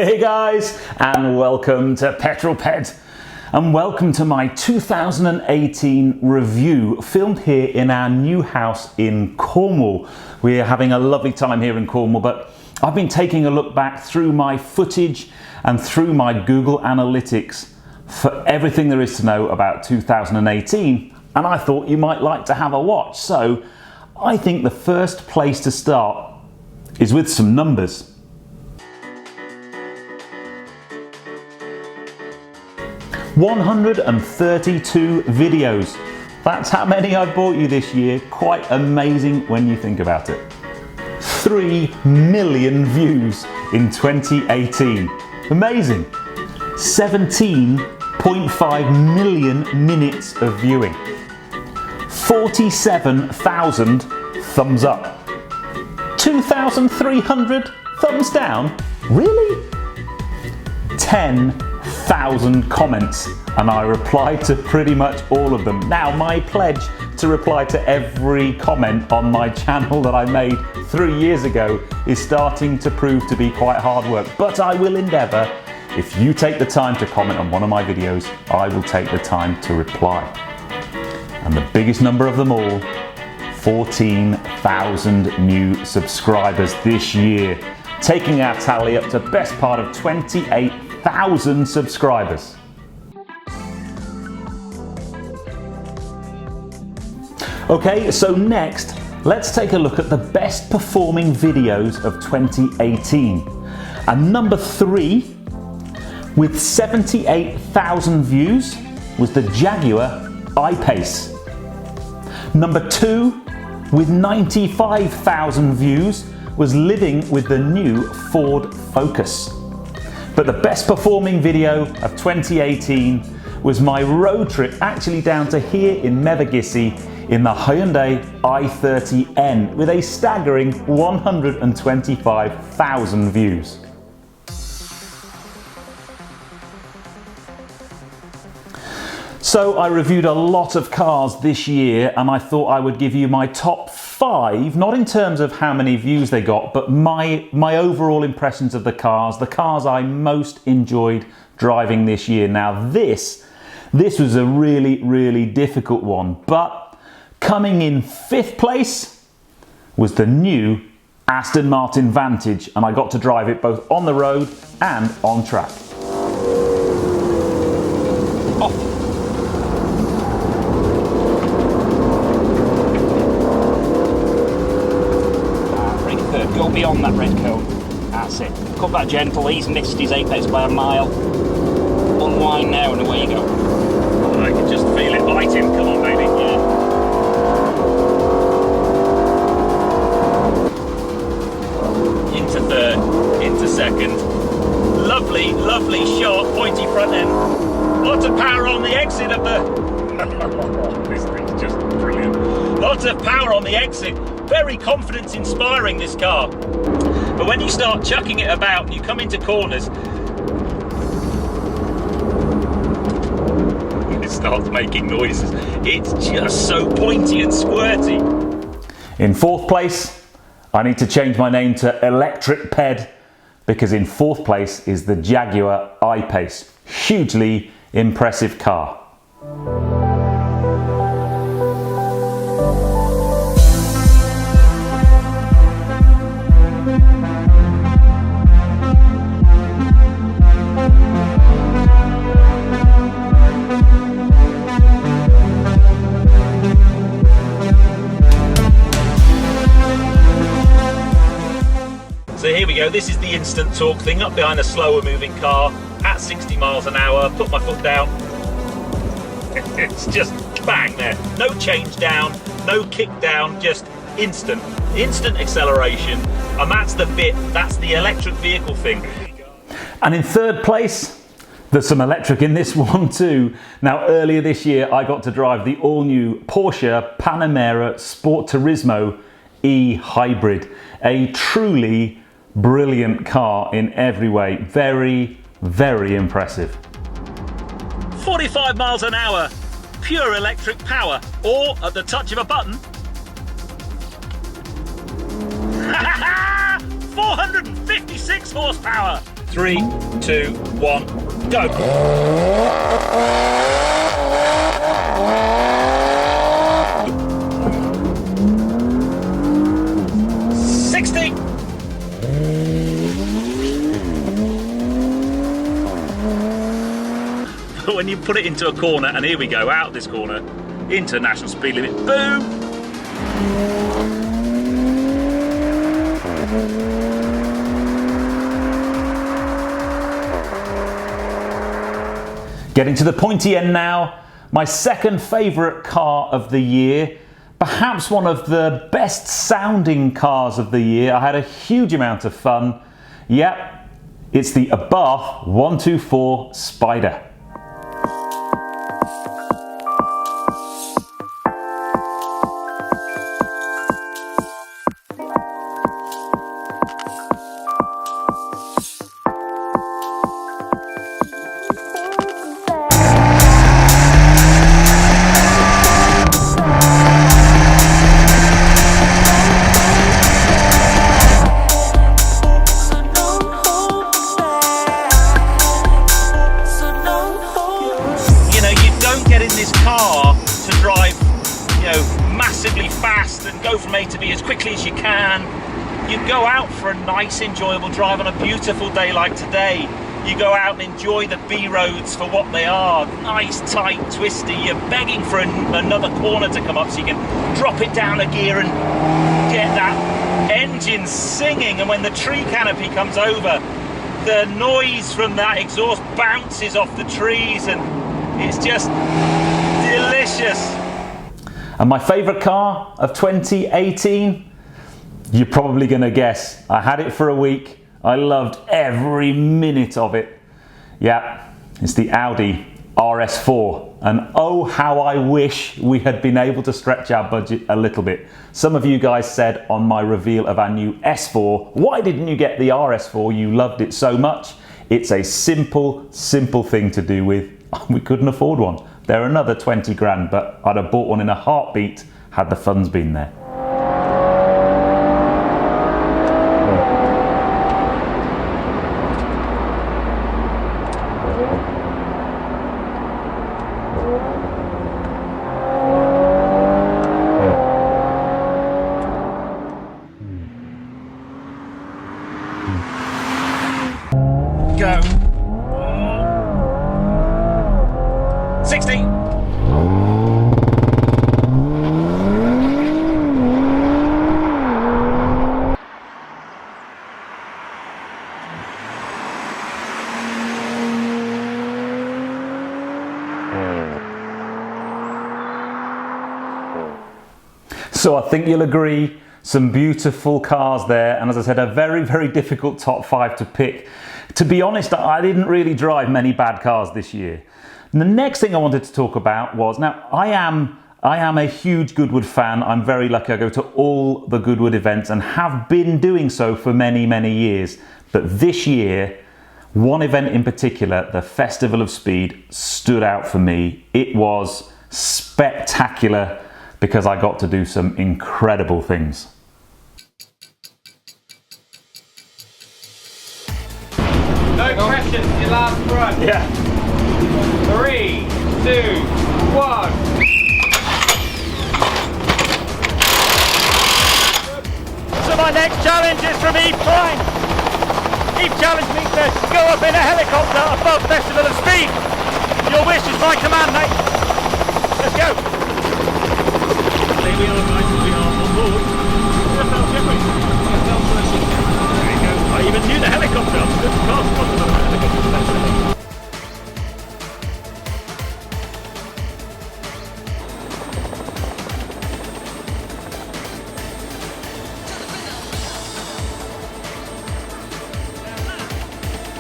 Hey guys, and welcome to Petrol Ped, and welcome to my 2018 review filmed here in our new house in Cornwall. We're having a lovely time here in Cornwall, but I've been taking a look back through my footage and through my Google Analytics for everything there is to know about 2018, and I thought you might like to have a watch. So I think the first place to start is with some numbers. 132 videos. That's how many I've bought you this year. Quite amazing when you think about it. 3 million views in 2018. Amazing. 17.5 million minutes of viewing. 47,000 thumbs up. 2,300 thumbs down? Really? 10,000 comments, and I replied to pretty much all of them. Now, my pledge to reply to every comment on my channel that I made 3 years ago is starting to prove to be quite hard work, but I will endeavour. If you take the time to comment on one of my videos, I will take the time to reply. And the biggest number of them all, 14,000 new subscribers this year, taking our tally up to best part of 28,000 subscribers. Okay, so next, let's take a look at the best performing videos of 2018. And number 3, with 78,000 views, was the Jaguar I-Pace. Number 2, with 95,000 views, was Living with the new Ford Focus. But the best performing video of 2018 was my road trip actually down to here in Mevagissey in the Hyundai i30N with a staggering 125,000 views. So I reviewed a lot of cars this year, and I thought I would give you my top 5, not in terms of how many views they got, but my overall impressions of the cars I most enjoyed driving this year. Now this was a really difficult one, but coming in 5th place was the new Aston Martin Vantage, and I got to drive it both on the road and on track. Go beyond that red cone. That's it. Cut that gentle. He's missed his apex by a mile. Unwind now and away you go. Oh, I can just feel it biting. Come on, baby. Yeah. Into 3rd, into 2nd. Lovely, sharp, pointy front end. Lots of power on the exit of the... This thing's just brilliant. Lots of power on the exit. Very confidence inspiring, this car. But when you start chucking it about and you come into corners, it starts making noises. It's just so pointy and squirty. In 4th place, I need to change my name to Electric Ped, because in 4th place is the Jaguar I-Pace. Hugely impressive car. So here we go, this is the instant torque thing, up behind a slower moving car at 60 miles an hour, put my foot down, it's just bang there, no change down, no kick down, just instant acceleration, and that's the bit, that's the electric vehicle thing. And in 3rd place, there's some electric in this one too. Now earlier this year I got to drive the all-new Porsche Panamera Sport Turismo E-Hybrid, a truly brilliant car in every way. Very impressive. 45 miles an hour, pure electric power, or at the touch of a button. 456 horsepower. 3, 2, 1, go. 60. When you put it into a corner, and here we go, out this corner, into national speed limit, boom! Getting to the pointy end now, my second favourite car of the year, perhaps one of the best sounding cars of the year. I had a huge amount of fun. Yep, it's the Abarth 124 Spider. Massively fast and go from A to B as quickly as you can. You go out for a nice enjoyable drive on a beautiful day like today. You go out and enjoy the B roads for what they are, nice, tight, twisty. You're begging for another corner to come up so you can drop it down a gear and get that engine singing. And when the tree canopy comes over, the noise from that exhaust bounces off the trees and it's just delicious. And my favourite car of 2018? You're probably going to guess. I had it for a week. I loved every minute of it. Yeah, it's the Audi RS4. And oh, how I wish we had been able to stretch our budget a little bit. Some of you guys said on my reveal of our new S4, why didn't you get the RS4? You loved it so much. It's a simple thing to do with. We couldn't afford one. They're another 20 grand, but I'd have bought one in a heartbeat had the funds been there. Go. 60. So I think you'll agree, some beautiful cars there, and as I said, a very difficult top 5 to pick. To be honest, I didn't really drive many bad cars this year. And the next thing I wanted to talk about was, now I am a huge Goodwood fan. I'm very lucky. I go to all the Goodwood events and have been doing so for many years. But this year, one event in particular, the Festival of Speed, stood out for me. It was spectacular because I got to do some incredible things. No questions, your last run. Yeah. 3, 2, 1. So my next challenge is from Eve Klein. Eve challenged me to go up in a helicopter above Festival of Speed. Your wish is my command, mate. Let's go. There we are, guys, we are on board. There you go. I even knew the helicopter. I was good to cast on the helicopter.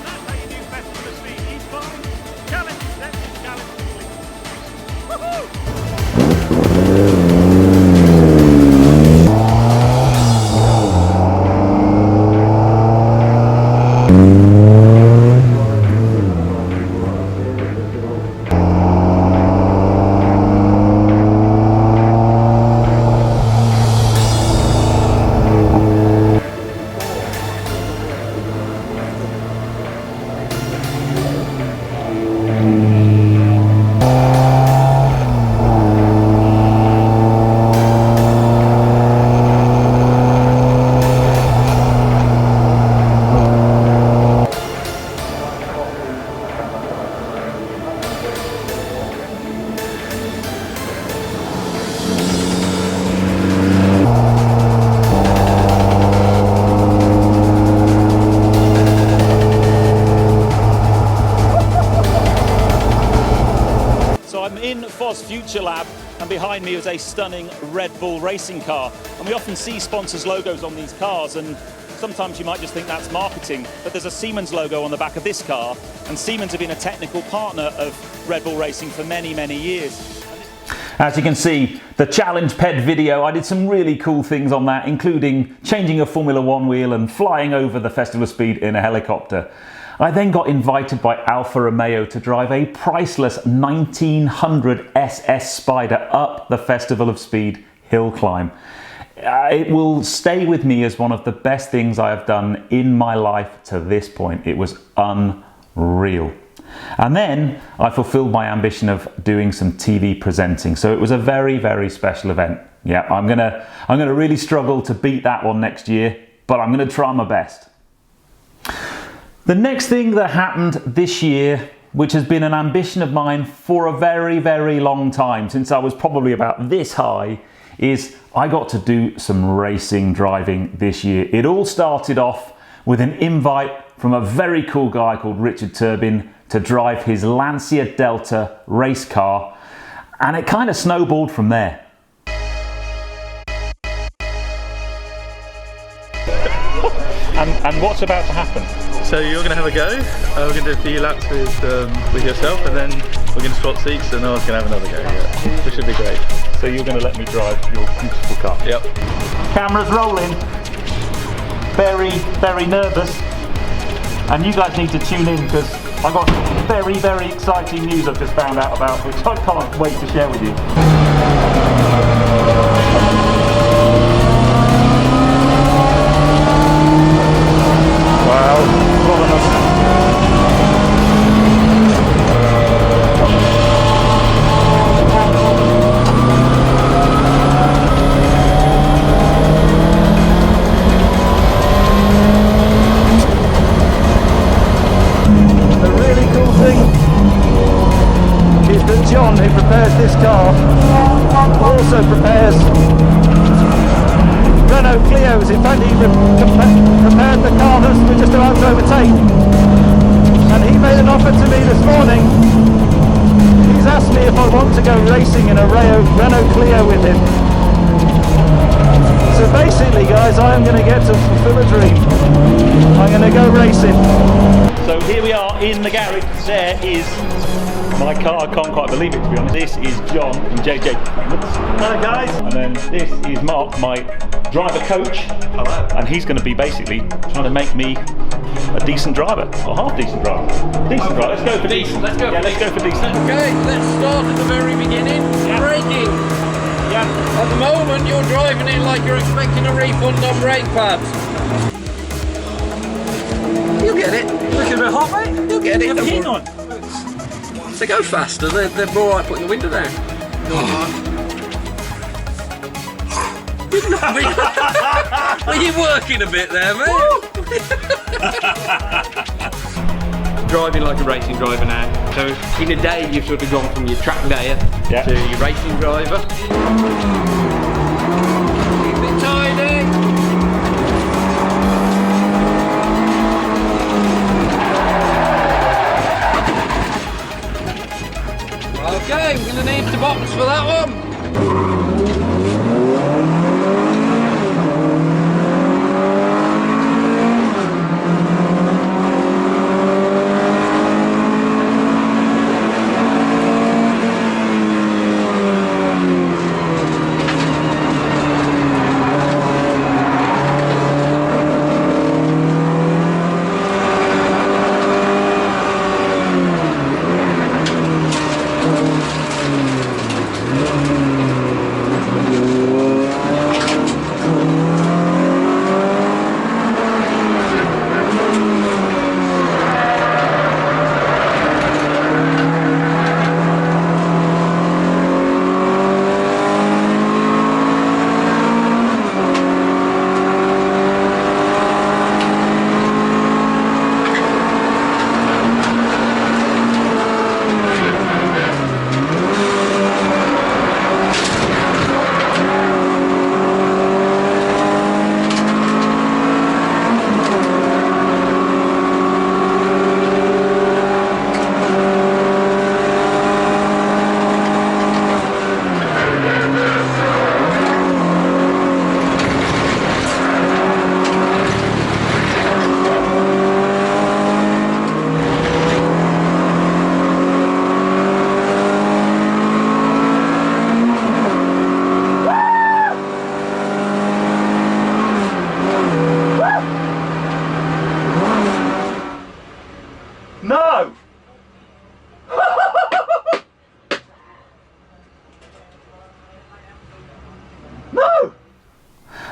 That's how you do Festival of Speed. He's fine. Challenge accepted, challenge complete. Woohoo! a stunning Red Bull racing car. And we often see sponsors' logos on these cars, and sometimes you might just think that's marketing, but there's a Siemens logo on the back of this car, and Siemens have been a technical partner of Red Bull Racing for many, many years. As you can see, the Challenge Ped video, I did some really cool things on that, including changing a Formula One wheel and flying over the Festival of Speed in a helicopter. I then got invited by Alfa Romeo to drive a priceless 1900 SS Spider up the Festival of Speed hill climb. It will stay with me as one of the best things I have done in my life to this point. It was unreal. And then I fulfilled my ambition of doing some TV presenting. So it was a very, very special event. Yeah, I'm gonna really struggle to beat that one next year, but I'm gonna try my best. The next thing that happened this year, which has been an ambition of mine for a very, very long time, since I was probably about this high, is I got to do some racing driving this year. It all started off with an invite from a very cool guy called Richard Turbin to drive his Lancia Delta race car, and it kind of snowballed from there. And what's about to happen? So you're going to have a go, we're going to do a few laps with yourself, and then we're going to swap seats and I was going to have another go, yeah. Which should be great. So you're going to let me drive your beautiful car? Yep. Camera's rolling. Very, very nervous. And you guys need to tune in because I've got very, very exciting news I've just found out about, which I can't wait to share with you. Wow. John, who prepares this car, also prepares Renault Clios. In fact, he prepared the car that we're just about to overtake. And he made an offer to me this morning. He's asked me if I want to go racing in a Renault Clio with him. So basically, guys, I am going to get to fulfill a dream. I'm going to go racing. So here we are in the garage. There is my car. I can't quite believe it, to be honest. This is John from JJ. Hello guys. And then this is Mark, my driver coach. Hello. And he's going to be basically trying to make me a decent driver, or half decent driver. Decent driver. Let's go for decent. Let's go. Yeah, let's go for decent. Okay, let's start at the very beginning. Yeah. Braking. Yeah. At the moment, you're driving it like you're expecting a refund on brake pads. You'll get it. Looking a bit hot, mate. You'll get it. You have a heat on. They go faster, they're more like putting the window down. Were you working a bit there, mate? Driving like a racing driver now. So in a day you've sort of gone from your track dayer to your racing driver. Keep it tidy. Okay, we're going to need the box for that one.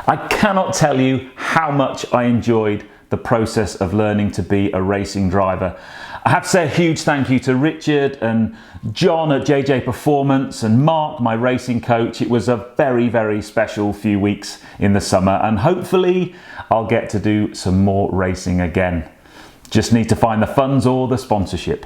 I cannot tell you how much I enjoyed the process of learning to be a racing driver. I have to say a huge thank you to Richard and John at JJ Performance and Mark, my racing coach. It was a very, very special few weeks in the summer, and hopefully I'll get to do some more racing again. Just need to find the funds or the sponsorship.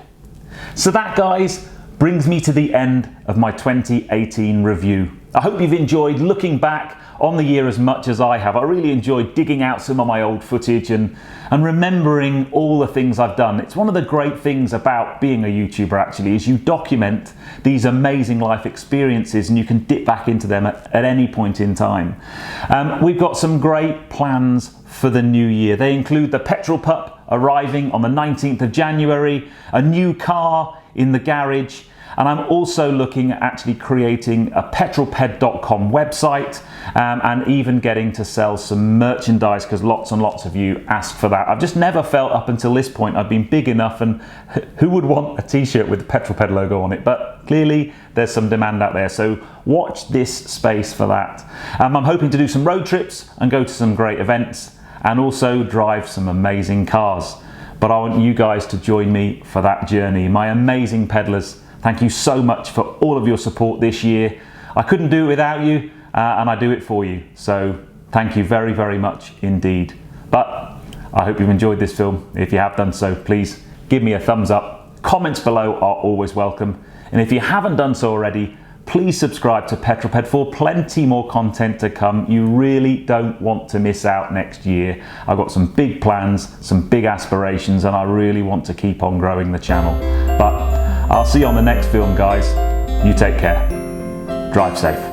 So that, guys, brings me to the end of my 2018 review. I hope you've enjoyed looking back on the year as much as I have. I really enjoyed digging out some of my old footage and remembering all the things I've done. It's one of the great things about being a YouTuber, actually, is you document these amazing life experiences and you can dip back into them at any point in time. We've got some great plans for the new year. They include the Petrol Pup arriving on the 19th of January, a new car in the garage, and I'm also looking at actually creating a petrolped.com website and even getting to sell some merchandise, because lots and lots of you asked for that. I've just never felt up until this point I've been big enough, and who would want a t-shirt with the Petrolped logo on it? But clearly there's some demand out there, so watch this space for that. I'm hoping to do some road trips and go to some great events and also drive some amazing cars. But I want you guys to join me for that journey. My amazing pedalers, thank you so much for all of your support this year. I couldn't do it without you, and I do it for you. So thank you very, very much indeed. But I hope you've enjoyed this film. If you have done so, please give me a thumbs up. Comments below are always welcome. And if you haven't done so already, please subscribe to Petrolped for plenty more content to come. You really don't want to miss out next year. I've got some big plans, some big aspirations, and I really want to keep on growing the channel. But I'll see you on the next film, guys. You take care. Drive safe.